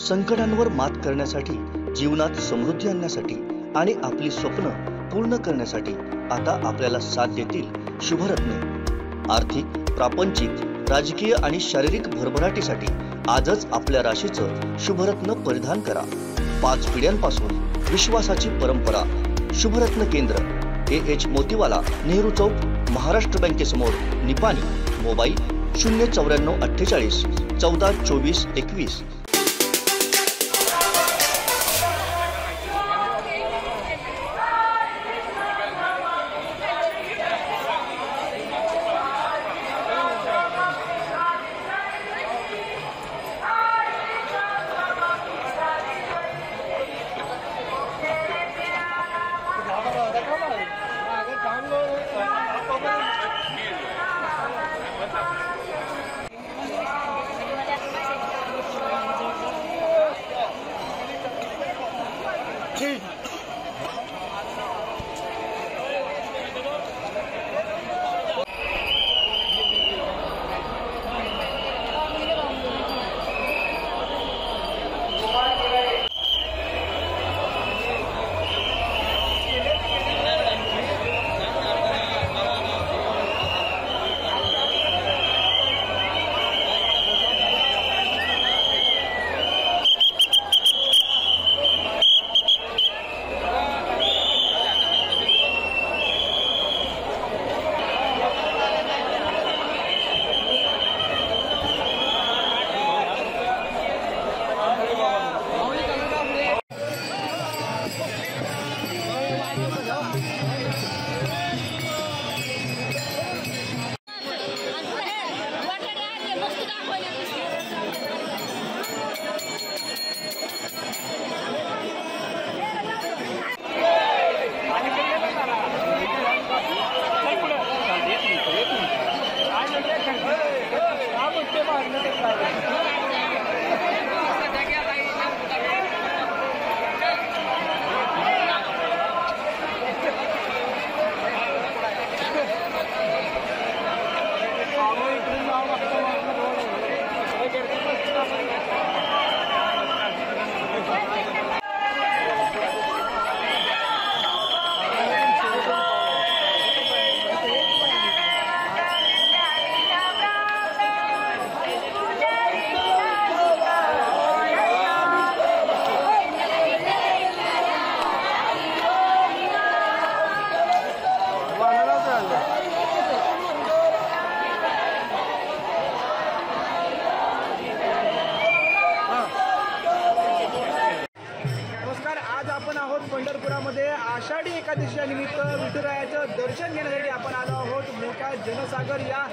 संकटांवर मात करण्यासाठी, जीवनात समृद्धी आणण्यासाठी आणि आपली स्वप्न पूर्ण करण्यासाठी आता आपल्याला साथ देतील शुभरत्न। आर्थिक, प्रापंचिक, राजकीय आणि शारीरिक भरभराटीसाठी आजच आपल्या राशीचं शुभरत्न परिधान करा। 5 पिढ्यांपासून विश्वासाची परंपरा। शुभरत्न केंद्र AH मोतीवाला, नेहरू चौक, महाराष्ट्र बँकेसमोर, निपाणी। मोबाईल 09448 14 24 21। पंढरपुरामध्ये आषाढी एकादशीनिमित्त विठुरायाचं दर्शन घेण्यासाठी आपण आलो आहोत। मोठा जनसागर या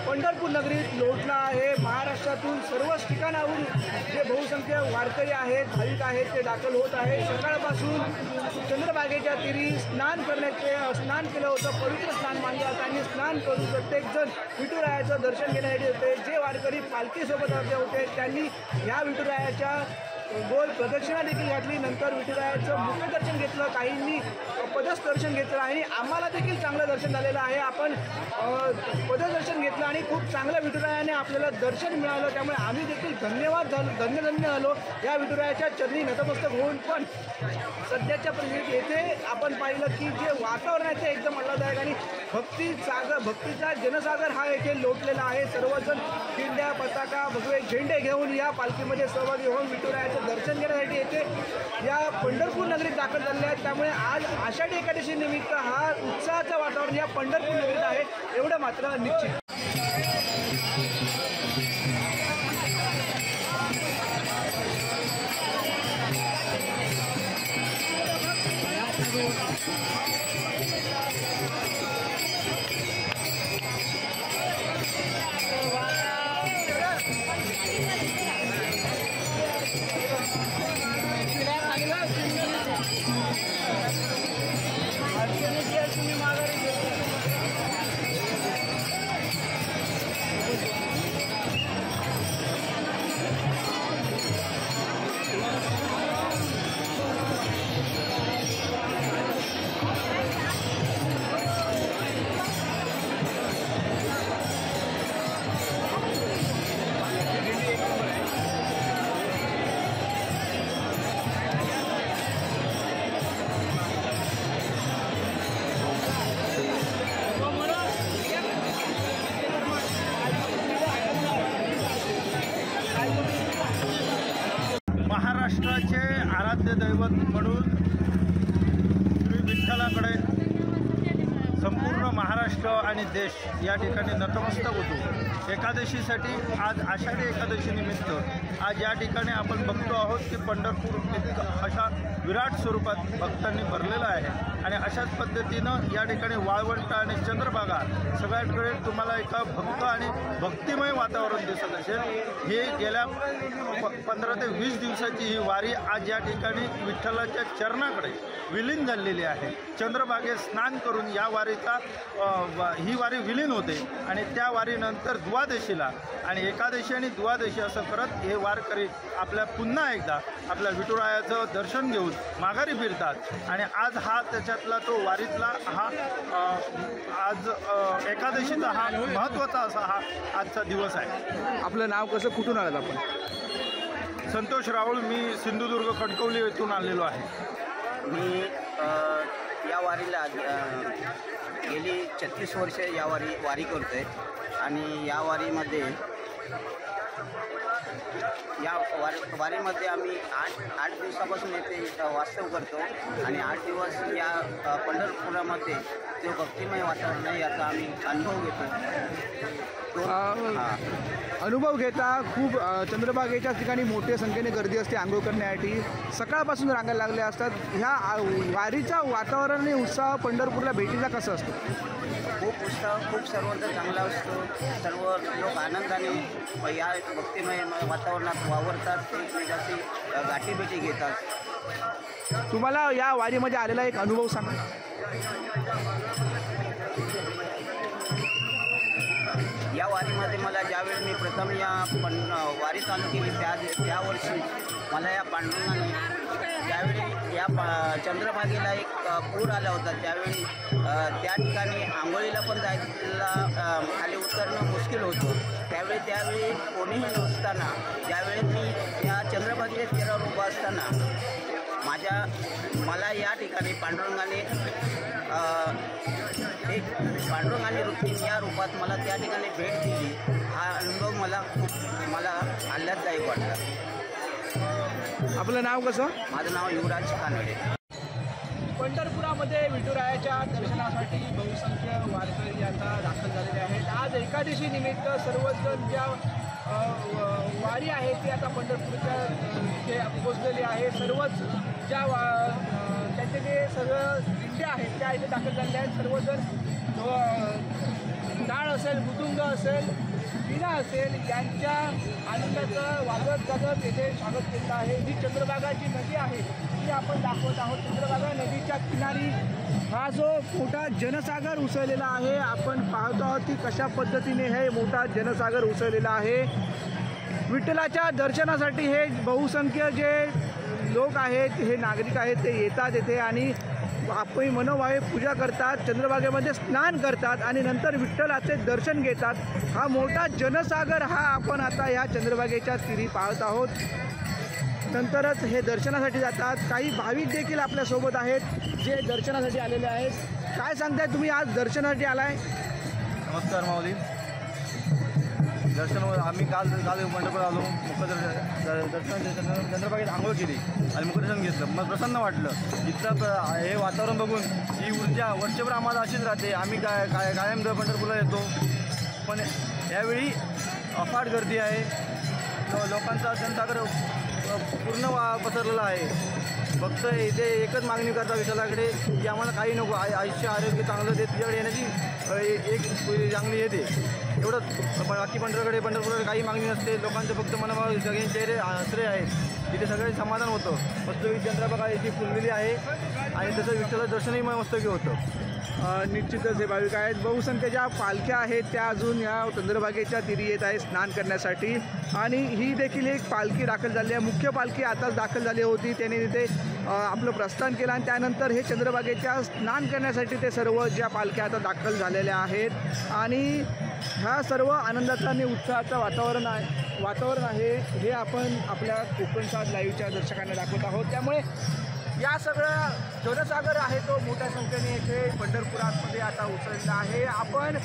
पंढरपूर नगरीत लोटला आहे। महाराष्ट्रातून सर्वच ठिकाणाहून जे बहुसंख्य वारकरी आहेत, भाविक आहेत, ते दाखल होत आहे। सकाळपासून चंद्रभागेच्या तीरी स्नान केलं होतं, पवित्र स्नान मानलं जातं आणि स्नान करून प्रत्येकजण विठुरायाचं दर्शन घेण्यासाठी होते। जे वारकरी पालखीसोबत आले होते त्यांनी ह्या विठुरायाच्या गोल प्रदक्षिणा देखील घातली। नंतर विठुरायाचं मुखदर्शन घेतलं, काहींनी पददर्शन घेतलं आणि आम्हाला देखील चांगलं दर्शन झालेलं आहे। आपण पददर्शन घेतलं आणि खूप चांगलं विठुरायाने आपल्याला दर्शन मिळालं, त्यामुळे आम्ही देखील धन्य झालो या विठुरायाच्या चरणी नतमस्तक होऊन। पण सध्याच्या परिस्थितीत येथे आपण पाहिलं की जे वातावरण आहे ते एकदम आल्हाददायक आणि भक्तीचा जनसागर हा येथे लोटलेला आहे। सर्वजण दिंड्या, पताका, भगवे झेंडे घेऊन या पालखीमध्ये सहभागी होऊन विठुरायाचं दर्शन घेण्यासाठी येथे या पंढरपूर नगरीत दाखल झाले आहेत। त्यामुळे आज आषाढी एकादशी निमित्त हा उत्साहाचं वातावरण या पंढरपूर नगरीत आहे, एवढं मात्र निश्चित। महाराष्ट्राचे आराध्य दैवत म्हणून श्री विठ्ठलाकडे संपूर्ण महाराष्ट्र आणि देश या ठिकाणी नतमस्तक होतो। एकादशीसाठी आज आषाढी एकादशी निमित्त आज या ठिकाणी आपण बघतो आहोत की पंढरपूर अशा विराट स्वरूपात भक्तांनी भरलेलं आहे आणि अशाच पद्धतीनं या ठिकाणी वाळवंट आणि चंद्रभागा सगळ्यांकडे तुम्हाला एका भक्त आणि भक्तिमय वातावरण दिसत असेल। हे गेल्या 15 ते 20 दिवसाची ही वारी आज या ठिकाणी विठ्ठलाच्या चरणाकडे विलीन झालेली आहे। चंद्रभागेत स्नान करून या वारीचा ही वारी विलीन होते आणि त्या वारीनंतर द्वादशीला आणि एकादशी आणि द्वादशी असं करत हे वारकरी आपल्या पुन्हा एकदा आपल्या विठुरायाचं दर्शन घेऊन माघारी फिरतात आणि आज हा त्याच्यातला तो वारीतला हा आज एकादशीचा हा महत्त्वाचा असा हा आजचा दिवस आहे। आपलं नाव कसं, कुठून आलात आपण? संतोष राहुल, मी सिंधुदुर्ग खडकवली येथून आलेलो आहे। मी या वारीला गेली 36 वर्ष या वारी करतोय आणि या वारीमध्ये वारीमध्ये आम्ही आठ दिवसापासून येथे वास्तव करतो आणि 8 दिवस या पंढरपुरामध्ये जो भक्तिमय वातावरण आहे याचा आम्ही अनुभव घेतो। अनुभव घेता खूप चंद्रभागेच्या ठिकाणी मोठ्या संख्येने गर्दी असते आंघोळ करण्यासाठी, सकाळपासून रांगा लागल्या असतात। ह्या वारीचा वातावरण आणि उत्साह पंढरपूरला भेटीला कसं असतं? खूप उत्साह, खूप सर्वत्र चांगला असतो। सर्व लोक आनंदाने या भक्तिमय वातावरणात वावरतात, एकमेकांची गाठीभेटी घेतात। तुम्हाला या वारीमध्ये आलेला एक अनुभव सांगा। या वारीमध्ये मला ज्यावेळी मी प्रथम या वारी चालू केली त्या वर्षी मला या पांडुरंगाने त्यावेळी या चंद्रभागेला एक पूर आला होता। त्यावेळी त्या ठिकाणी आंघोळीला पण जायला खाली उतरणं मुश्किल होतं। त्यावेळी कोणीही नसताना ज्यावेळी मी या चंद्रभागेच्या तीरावर उभा असताना मला या ठिकाणी पांडुरंगाने रुक्मिणी या रूपात मला त्या ठिकाणी भेट दिली। हा अनुभव मला आल्हाददायक वाटला। आपलं नाव कसं? माझं नाव युवराज कानडे। पंढरपुरामध्ये विठुरायाच्या दर्शनासाठी बहुसंख्य वारकरी आता दाखल झालेले आहेत। आज एकादशी निमित्त सर्वजण ज्या वारी आहे ती आता पंढरपूरच्या इथे पोचलेली आहे। सर्वच ज्या त्यांचे जे सगळं दिंड्या आहेत त्या इथे दाखल झालेल्या आहेत। सर्वजण टाळ असेल, मृदुंग असेल, वीणा असेल यांच्या आनंदाचं वाजत गाजत येथे स्वागत केलं आहे। ही चंद्रभागा जी नदी आहे ती आपण दाखवत आहोत। चंद्रभागा नदीच्या किनारी हा जो मोठा जनसागर उसळलेला आहे, आपण पाहतो आहोत की कशा पद्धतीने हे मोठा जनसागर उसळलेला आहे। विठ्ठलाच्या दर्शनासाठी हे बहुसंख्य जे लोक आहेत, हे नागरिक आहेत, ते येतात येथे आणि आपली मनोभावे पूजा करतात, चंद्रभागेमध्ये स्नान करतात आणि नंतर विठ्ठलाचे दर्शन घेतात। हा मोठा जनसागर हा आपण आता ह्या चंद्रभागेच्या तीरी पाहत आहोत। नंतरच हे दर्शनासाठी जातात। काही भाविक देखील आपल्यासोबत आहेत जे दर्शनासाठी आलेले आहेत। काय सांगताय तुम्ही, आज दर्शनासाठी आलाय? नमस्कार माऊली। दर्शन आम्ही काल पंढरपूर आलो, दर्शन चंद्रभागेत आंघोळ केली आणि मुखदर्शन घेतलं। मग प्रसन्न वाटलं। इथलं हे वातावरण बघून ही ऊर्जा वर्षभर आम्हाला अशीच राहते। आम्ही कायम पंढरपूरला येतो, पण यावेळी अफाट गर्दी आहे। लोकांचा जनसागर पूर्ण पसरलेला आहे। फक्त इथे एकच मागणी करता विठ्ठलाकडे की आम्हाला काही नको, आयुष्य आरोग्य चांगलं दे, तुझ्याकडे येण्याची एक चांगली येते एवढंच। बाकी पंढरपूरकडे काही मागणी नसते। लोकांचं फक्त मनाभाव सगळे चेहरे आश्रय आहेत, तिथे सगळे समाधान होतं। मस्तकी चंद्रभागा याची फुललेली आहे आणि तसं विठ्ठलाचं दर्शनही मस्तकी होतं। निश्चितच हे भाविक आहेत, बहुसंख्य ज्या पालख्या आहेत त्या अजून या चंद्रभागेच्या तीरी येत आहे स्नान करण्यासाठी आणि ही देखील एक पालखी दाखल झाली आहे। मुख्य पालखी आताच दाखल झाली होती, त्याने तिथे आपलं प्रस्थान केलं आणि त्यानंतर हे चंद्रभागेच्या स्नान करण्यासाठी ते सर्व ज्या पालख्या आता दाखल झालेल्या आहेत आणि ह्या सर्व आनंदाचं आणि उत्साहाचं वातावरण आहे हे आपण आपल्या कोकण 7 लाईव्हच्या दर्शकांना दाखवत आहोत। त्यामुळे या सगळ्या जनसागर आहे तो मोठ्या संख्येने येथे पंढरपुरामध्ये आता उसळलेला आहे। आपण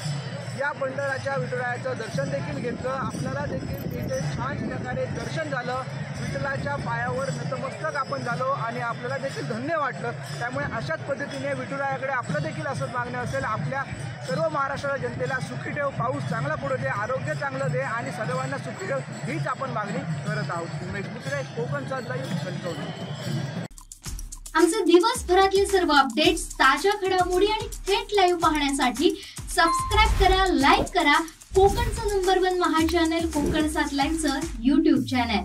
या पंढराच्या विठुरायाचं दर्शन देखील घेतलं. आपल्याला देखील इथे छान प्रकारे दर्शन झालं. विठ्ठलाच्या पायावर नतमस्तक आपण झालो आणि आपल्याला देखील धन्य वाटलं. त्यामुळे अशाच पद्धतीने विठुरायाकडे आपलं देखील असंच मागणं असेल, आपल्या सर्व महाराष्ट्राच्या जनतेला सुखी ठेव, पाऊस चांगला पडू दे, आरोग्य चांगलं दे आणि सर्वांना सुखी ठेव, हीच आपण मागणी करत आहोत. उमेश मुत्रे, कोकण सात लाईव्ह, कणकवली. आमचे दिवसभरातले सर्व अपडेट्स, ताज्या घडामोडी आणि थेट लाईव्ह पाहण्यासाठी सबस्क्राईब करा, लाईक करा कोकणचं नंबर 1 महा चॅनल कोकण 7 लाईव्हचं YouTube चॅनल.